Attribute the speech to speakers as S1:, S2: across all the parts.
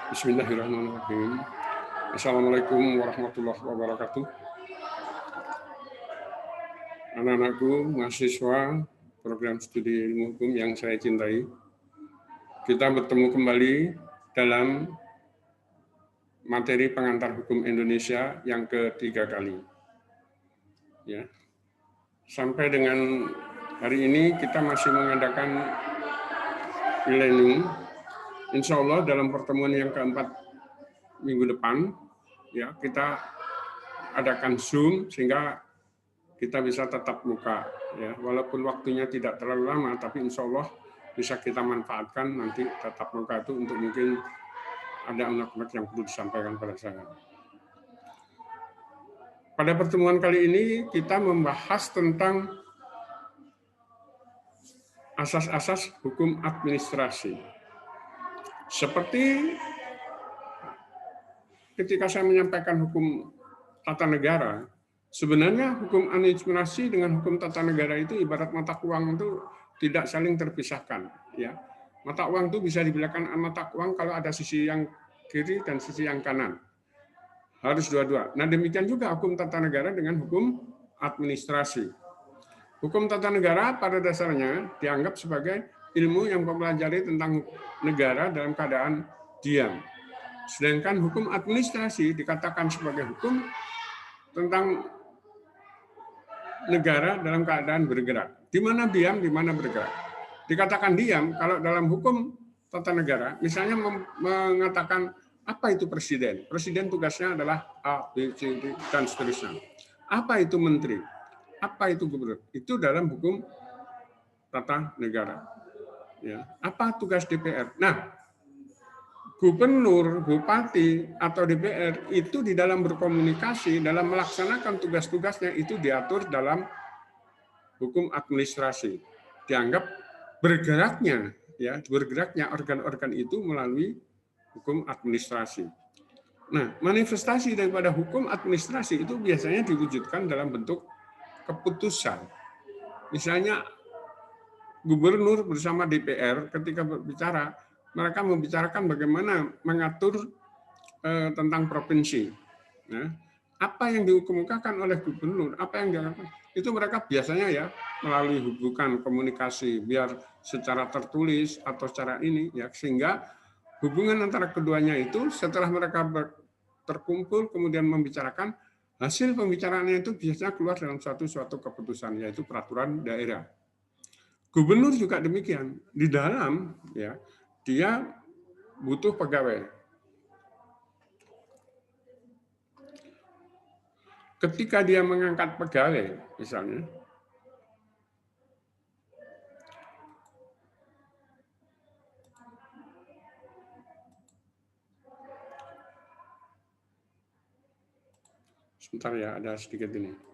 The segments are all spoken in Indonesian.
S1: Bismillahirrahmanirrahim. Assalamualaikum warahmatullahi wabarakatuh. Anak-anakku, mahasiswa program studi ilmu hukum yang saya cintai, kita bertemu kembali dalam materi pengantar hukum Indonesia yang ketiga kali. Ya. Sampai dengan hari ini kita masih mengadakan e-learning. Insya Allah dalam pertemuan yang keempat minggu depan, ya kita adakan Zoom sehingga kita bisa tatap muka. Ya, walaupun waktunya tidak terlalu lama, tapi insya Allah bisa kita manfaatkan nanti tatap muka itu untuk mungkin ada unek-unek yang perlu disampaikan pada saya. Pada pertemuan kali ini kita membahas tentang asas-asas hukum administrasi. Seperti ketika saya menyampaikan hukum tata negara, sebenarnya hukum administrasi dengan hukum tata negara itu ibarat mata uang itu tidak saling terpisahkan. Ya, mata uang itu bisa dibilangkan mata uang kalau ada sisi yang kiri dan sisi yang kanan. Harus dua-dua. Nah demikian juga hukum tata negara dengan hukum administrasi. Hukum tata negara pada dasarnya dianggap sebagai ilmu yang mempelajari tentang negara dalam keadaan diam. Sedangkan hukum administrasi dikatakan sebagai hukum tentang negara dalam keadaan bergerak. Di mana diam, di mana bergerak. Dikatakan diam kalau dalam hukum tata negara, misalnya mengatakan apa itu presiden? Presiden tugasnya adalah A, B, C, D, dan seterusnya. Apa itu menteri? Apa itu gubernur? Itu dalam hukum tata negara. Ya. Apa tugas DPR? Nah, gubernur, bupati, atau DPR itu di dalam berkomunikasi, dalam melaksanakan tugas-tugasnya itu diatur dalam hukum administrasi. Dianggap bergeraknya organ-organ itu melalui hukum administrasi. Nah, manifestasi daripada hukum administrasi itu biasanya diwujudkan dalam bentuk keputusan. Misalnya gubernur bersama DPR ketika berbicara, mereka membicarakan bagaimana mengatur tentang provinsi. Nah, apa yang dikemukakan oleh gubernur, apa yang dilakukan, itu mereka biasanya ya melalui hubungan komunikasi, biar secara tertulis atau secara ini, ya sehingga hubungan antara keduanya itu setelah mereka terkumpul kemudian membicarakan, hasil pembicaraannya itu biasanya keluar dalam suatu keputusan, yaitu peraturan daerah. Gubernur juga demikian, di dalam ya dia butuh pegawai. Ketika dia mengangkat pegawai, misalnya, sebentar ya, ada sedikit ini.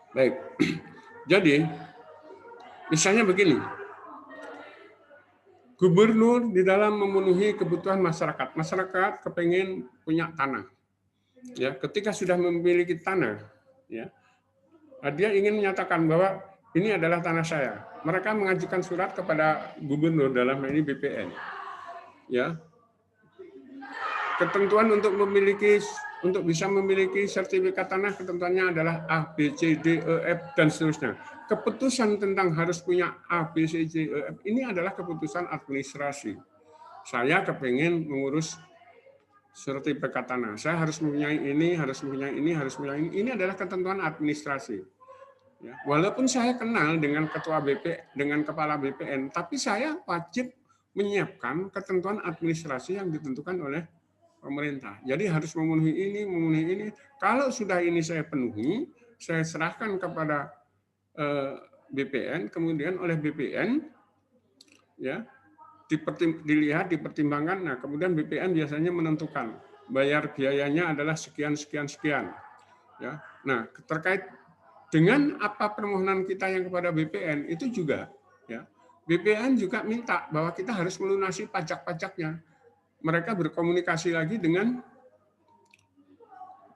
S1: Baik, jadi misalnya begini, gubernur di dalam memenuhi kebutuhan masyarakat, masyarakat kepengen punya tanah, ya ketika sudah memiliki tanah, ya dia ingin menyatakan bahwa ini adalah tanah saya. Mereka mengajukan surat kepada gubernur dalam ini BPN, ya ketentuan untuk bisa memiliki sertifikat tanah, ketentuannya adalah A, B, C, D, E, F, dan seterusnya. Keputusan tentang harus punya A, B, C, D, E, F, ini adalah keputusan administrasi. Saya kepengen mengurus sertifikat tanah. Saya harus mempunyai ini, harus mempunyai ini, harus mempunyai ini. Ini adalah ketentuan administrasi. Ya, walaupun saya kenal dengan ketua BP, dengan kepala BPN, tapi saya wajib menyiapkan ketentuan administrasi yang ditentukan oleh pemerintah. Jadi harus memenuhi ini. Kalau sudah ini saya penuhi, saya serahkan kepada BPN, kemudian oleh BPN ya dilihat, dipertimbangkan. Nah, kemudian BPN biasanya menentukan bayar biayanya adalah sekian. Ya. Nah, terkait dengan apa permohonan kita yang kepada BPN itu juga ya BPN juga minta bahwa kita harus melunasi pajak-pajaknya. mereka berkomunikasi lagi dengan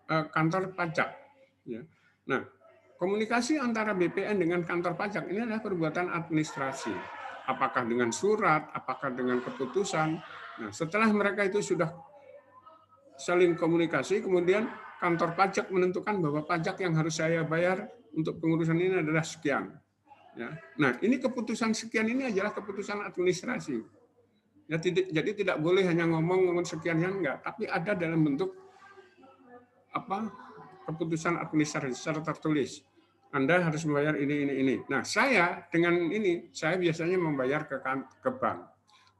S1: kantor pajak. Ya. Nah, komunikasi antara BPN dengan kantor pajak ini adalah perbuatan administrasi. Apakah dengan surat, apakah dengan keputusan. Nah, setelah mereka itu sudah saling komunikasi, kemudian kantor pajak menentukan bahwa pajak yang harus saya bayar untuk pengurusan ini adalah sekian. Ya. Nah, ini keputusan sekian ini adalah keputusan administrasi. Ya, jadi tidak boleh hanya ngomong sekian yang enggak, tapi ada dalam bentuk keputusan administrasi secara tertulis. Anda harus membayar ini. Nah, saya dengan ini, saya biasanya membayar ke bank.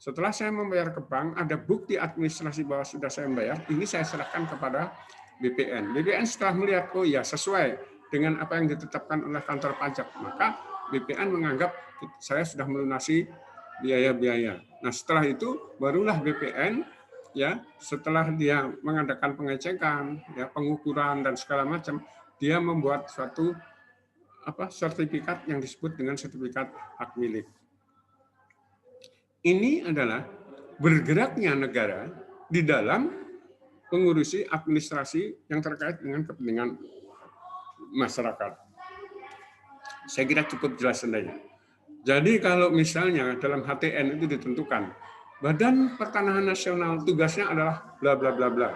S1: Setelah saya membayar ke bank, ada bukti administrasi bahwa sudah saya membayar, ini saya serahkan kepada BPN. BPN setelah melihat, oh ya sesuai dengan apa yang ditetapkan oleh kantor pajak, maka BPN menganggap saya sudah melunasi biaya-biaya. Nah, setelah itu barulah BPN ya setelah dia mengadakan pengecekan, ya pengukuran dan segala macam, dia membuat suatu sertifikat yang disebut dengan sertifikat hak milik. Ini adalah bergeraknya negara di dalam mengurusi administrasi yang terkait dengan kepentingan masyarakat. Saya kira cukup jelas sebenarnya. Jadi kalau misalnya dalam HTN itu ditentukan Badan Pertanahan Nasional tugasnya adalah bla bla bla bla.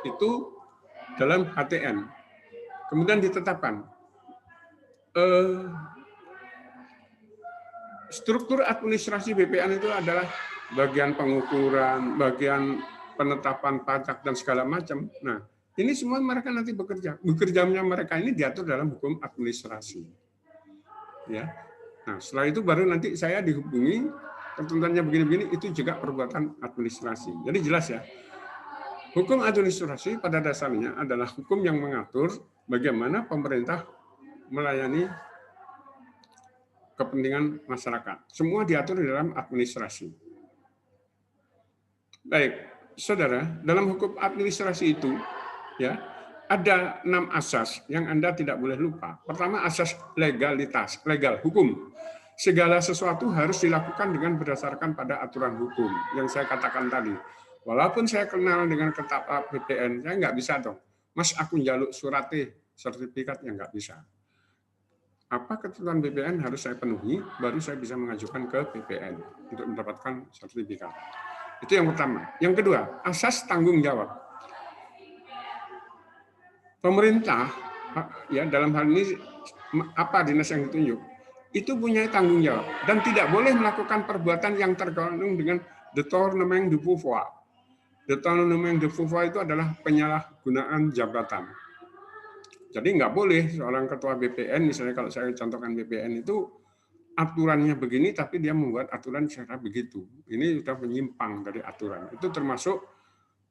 S1: Itu dalam HTN. Kemudian ditetapkan struktur administrasi BPN itu adalah bagian pengukuran, bagian penetapan pajak dan segala macam. Nah, ini semua mereka nanti bekerja. Bekerjanya mereka ini diatur dalam hukum administrasi. Ya. Nah, setelah itu baru nanti saya dihubungi, ketentuannya begini-begini, itu juga perbuatan administrasi. Jadi jelas ya. Hukum administrasi pada dasarnya adalah hukum yang mengatur bagaimana pemerintah melayani kepentingan masyarakat. Semua diatur di dalam administrasi. Baik, saudara, dalam hukum administrasi itu ya ada 6 asas yang Anda tidak boleh lupa. Pertama, asas legalitas, legal, hukum. Segala sesuatu harus dilakukan dengan berdasarkan pada aturan hukum yang saya katakan tadi. Walaupun saya kenal dengan ketat BPN, saya nggak bisa dong. Mas, aku njaluk suratnya, sertifikat yang nggak bisa. Apa ketentuan BPN harus saya penuhi, baru saya bisa mengajukan ke BPN untuk mendapatkan sertifikat. Itu yang pertama. Yang kedua, asas tanggung jawab. Pemerintah, ya dalam hal ini apa dinas yang ditunjuk, itu punya tanggung jawab dan tidak boleh melakukan perbuatan yang tergolong dengan détournement de pouvoir. Détournement de pouvoir itu adalah penyalahgunaan jabatan. Jadi nggak boleh seorang ketua BPN, misalnya kalau saya contohkan BPN itu aturannya begini, tapi dia membuat aturan secara begitu. Ini sudah menyimpang dari aturan. Itu termasuk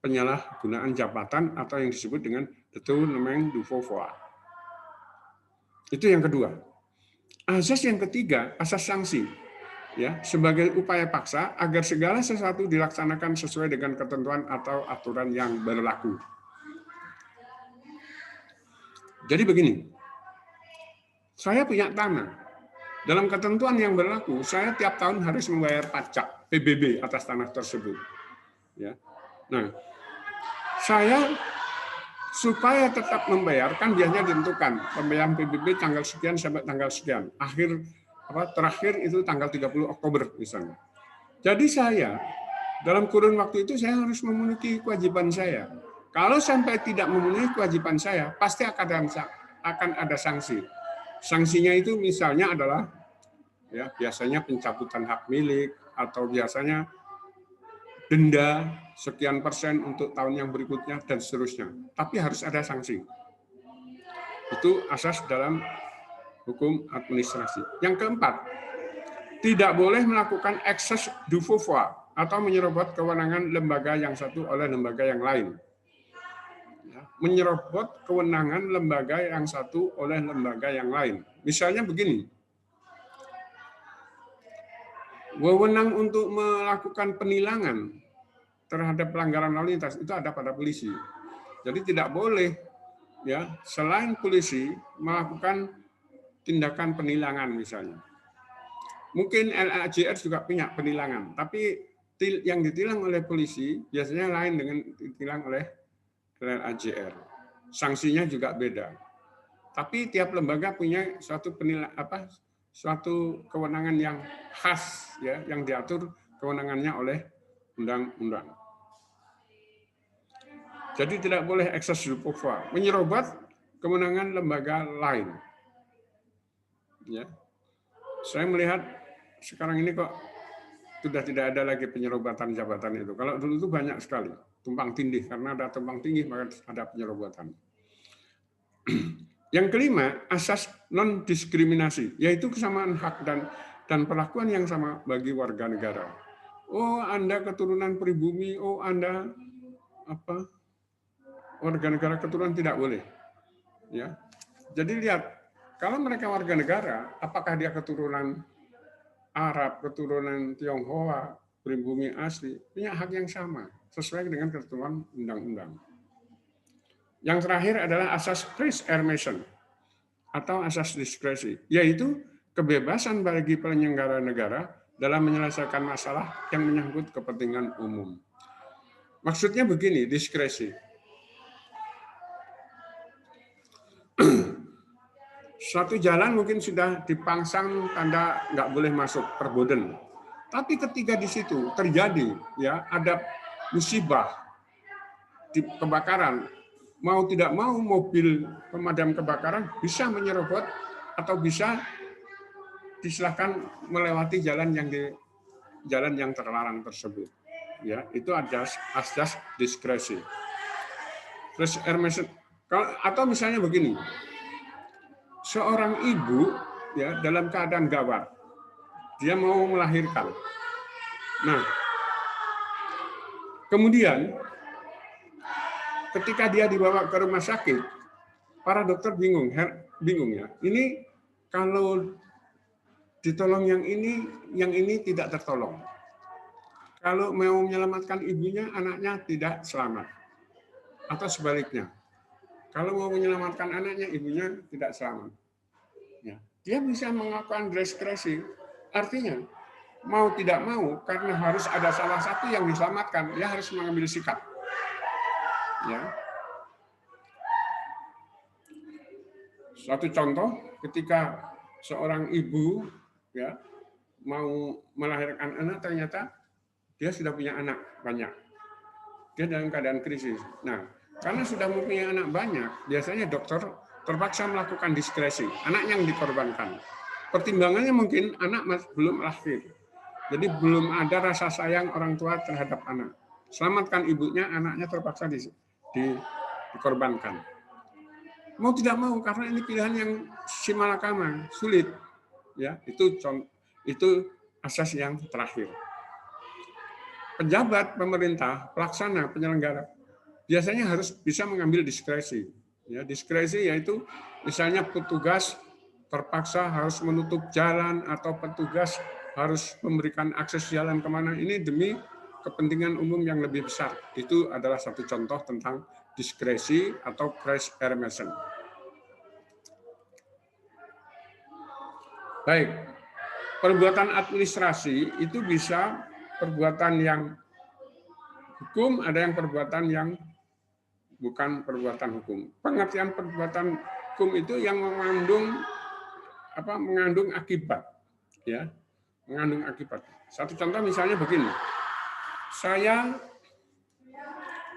S1: penyalahgunaan jabatan atau yang disebut dengan détournement de pouvoir. Itu yang kedua. Asas yang ketiga, asas sanksi. Ya, sebagai upaya paksa agar segala sesuatu dilaksanakan sesuai dengan ketentuan atau aturan yang berlaku. Jadi begini, saya punya tanah. Dalam ketentuan yang berlaku, saya tiap tahun harus membayar pajak PBB atas tanah tersebut. Ya. Nah, saya supaya tetap membayarkan biasanya ditentukan pembayaran PBB tanggal sekian sampai tanggal sekian. Terakhir itu tanggal 30 Oktober misalnya. Jadi saya dalam kurun waktu itu saya harus memenuhi kewajiban saya. Kalau sampai tidak memenuhi kewajiban saya, pasti akan ada sanksi. Sanksinya itu misalnya adalah ya biasanya pencabutan hak milik atau biasanya denda sekian persen untuk tahun yang berikutnya dan seterusnya. Tapi harus ada sanksi. Itu asas dalam hukum administrasi. Yang keempat, tidak boleh melakukan excès du pouvoir atau menyerobot kewenangan lembaga yang satu oleh lembaga yang lain. Menyerobot kewenangan lembaga yang satu oleh lembaga yang lain. Misalnya begini, wewenang untuk melakukan penilangan terhadap pelanggaran lalu lintas itu ada pada polisi. Jadi tidak boleh ya selain polisi melakukan tindakan penilangan misalnya. Mungkin LAJR juga punya penilangan, tapi yang ditilang oleh polisi biasanya lain dengan ditilang oleh AJR. Sanksinya juga beda. Tapi tiap lembaga punya suatu kewenangan yang khas, ya, yang diatur kewenangannya oleh undang-undang. Jadi tidak boleh excess de pouvoir, menyerobot kewenangan lembaga lain. Ya, saya melihat sekarang ini kok sudah tidak ada lagi penyerobatan jabatan itu. Kalau dulu itu banyak sekali tumpang tindih, karena ada tumpang tindih maka ada penyerobatan. Yang kelima, asas non diskriminasi, yaitu kesamaan hak dan perlakuan yang sama bagi warga negara. Oh, Anda keturunan pribumi, oh Anda warga negara keturunan, tidak boleh. Ya. Jadi lihat, kalau mereka warga negara, apakah dia keturunan Arab, keturunan Tionghoa, pribumi asli, punya hak yang sama sesuai dengan ketentuan undang-undang. Yang terakhir adalah asas Chris Hermesen atau asas diskresi, yaitu kebebasan bagi penyelenggara negara dalam menyelesaikan masalah yang menyangkut kepentingan umum. Maksudnya begini, diskresi. Suatu jalan mungkin sudah dipangsang tanda nggak boleh masuk, perboden. Tapi ketika di situ terjadi, ya, ada musibah, di kebakaran, mau tidak mau mobil pemadam kebakaran bisa menyerobot atau bisa disilahkan melewati jalan yang terlarang tersebut. Ya, itu asas diskresi. Terus atau misalnya begini, seorang ibu, ya, dalam keadaan gawat, dia mau melahirkan. Nah, kemudian ketika dia dibawa ke rumah sakit, para dokter bingung ya. Ini kalau ditolong yang ini tidak tertolong. Kalau mau menyelamatkan ibunya, anaknya tidak selamat. Atau sebaliknya. Kalau mau menyelamatkan anaknya, ibunya tidak selamat. Ya, dia bisa melakukan diskresi. Artinya, mau tidak mau, karena harus ada salah satu yang diselamatkan, dia harus mengambil sikap. Ya. Suatu contoh, ketika seorang ibu, ya, mau melahirkan anak, ternyata dia sudah punya anak banyak. Dia dalam keadaan krisis. Nah, karena sudah mempunyai anak banyak, biasanya dokter terpaksa melakukan diskresi. Anak yang dikorbankan. Pertimbangannya mungkin anak belum lahir. Jadi belum ada rasa sayang orang tua terhadap anak. Selamatkan ibunya, anaknya terpaksa dikorbankan. Mau tidak mau, karena ini pilihan yang simalakama, sulit. Ya, itu asas yang terakhir. Pejabat pemerintah, pelaksana, penyelenggara, biasanya harus bisa mengambil diskresi. Ya, diskresi yaitu misalnya petugas terpaksa harus menutup jalan atau petugas harus memberikan akses jalan kemana, ini demi kepentingan umum yang lebih besar. Itu adalah satu contoh tentang diskresi atau Chris Hermesen. Baik, perbuatan administrasi itu bisa perbuatan yang hukum, ada yang perbuatan yang bukan perbuatan hukum. Pengertian perbuatan hukum itu yang mengandung akibat, ya, mengandung akibat. Satu contoh misalnya begini, saya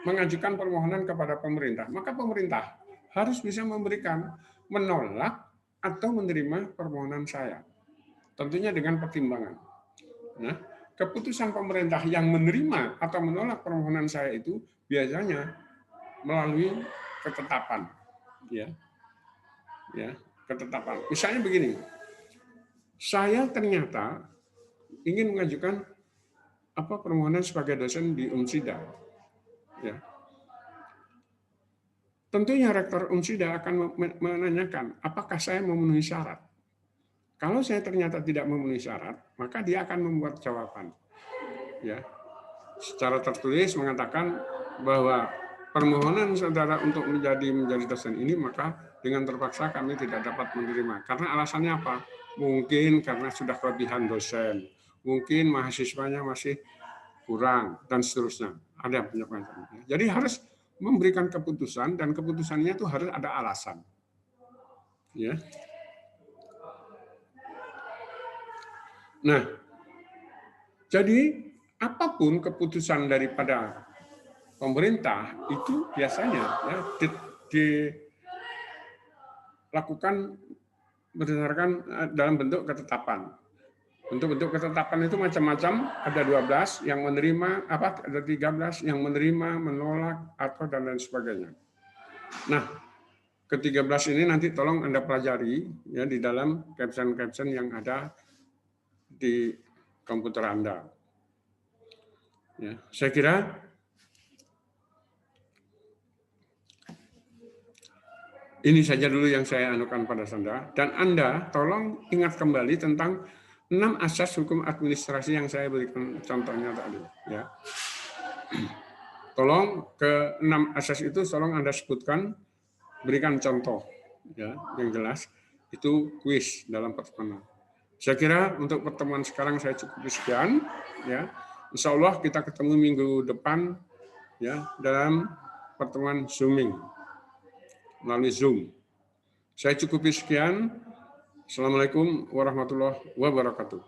S1: mengajukan permohonan kepada pemerintah, maka pemerintah harus bisa menolak atau menerima permohonan saya, tentunya dengan pertimbangan. Nah, keputusan pemerintah yang menerima atau menolak permohonan saya itu biasanya melalui ketetapan, ya, ketetapan. Misalnya begini, saya ternyata ingin mengajukan permohonan sebagai dosen di Unsida, ya. Tentunya rektor Unsida akan menanyakan apakah saya memenuhi syarat. Kalau saya ternyata tidak memenuhi syarat, maka dia akan membuat jawaban, ya, secara tertulis mengatakan bahwa permohonan saudara untuk menjadi dosen ini, maka dengan terpaksa kami tidak dapat menerima. Karena alasannya apa? Mungkin karena sudah kelebihan dosen, mungkin mahasiswanya masih kurang, dan seterusnya. Ada banyak macam. Jadi harus memberikan keputusan, dan keputusannya itu harus ada alasan. Ya. Nah, jadi apapun keputusan daripada pemerintah itu biasanya ya dilakukan berdasarkan dalam bentuk ketetapan. Bentuk-bentuk ketetapan itu macam-macam, ada 12 yang menerima, ada 13 yang menerima, menolak, atau dan lain sebagainya. Nah, ke-13 ini nanti tolong Anda pelajari ya di dalam caption-caption yang ada di komputer Anda. Ya, saya kira ini saja dulu yang saya anukan pada Anda, dan Anda tolong ingat kembali tentang 6 asas hukum administrasi yang saya berikan contohnya tadi. Ya. Tolong ke 6 asas itu tolong Anda sebutkan, berikan contoh ya yang jelas. Itu kuis dalam pertemuan. Saya kira untuk pertemuan sekarang saya cukup sekian ya. Insya Allah kita ketemu minggu depan ya dalam pertemuan Zooming melalui Zoom. Saya cukupi sekian. Assalamualaikum warahmatullahi wabarakatuh.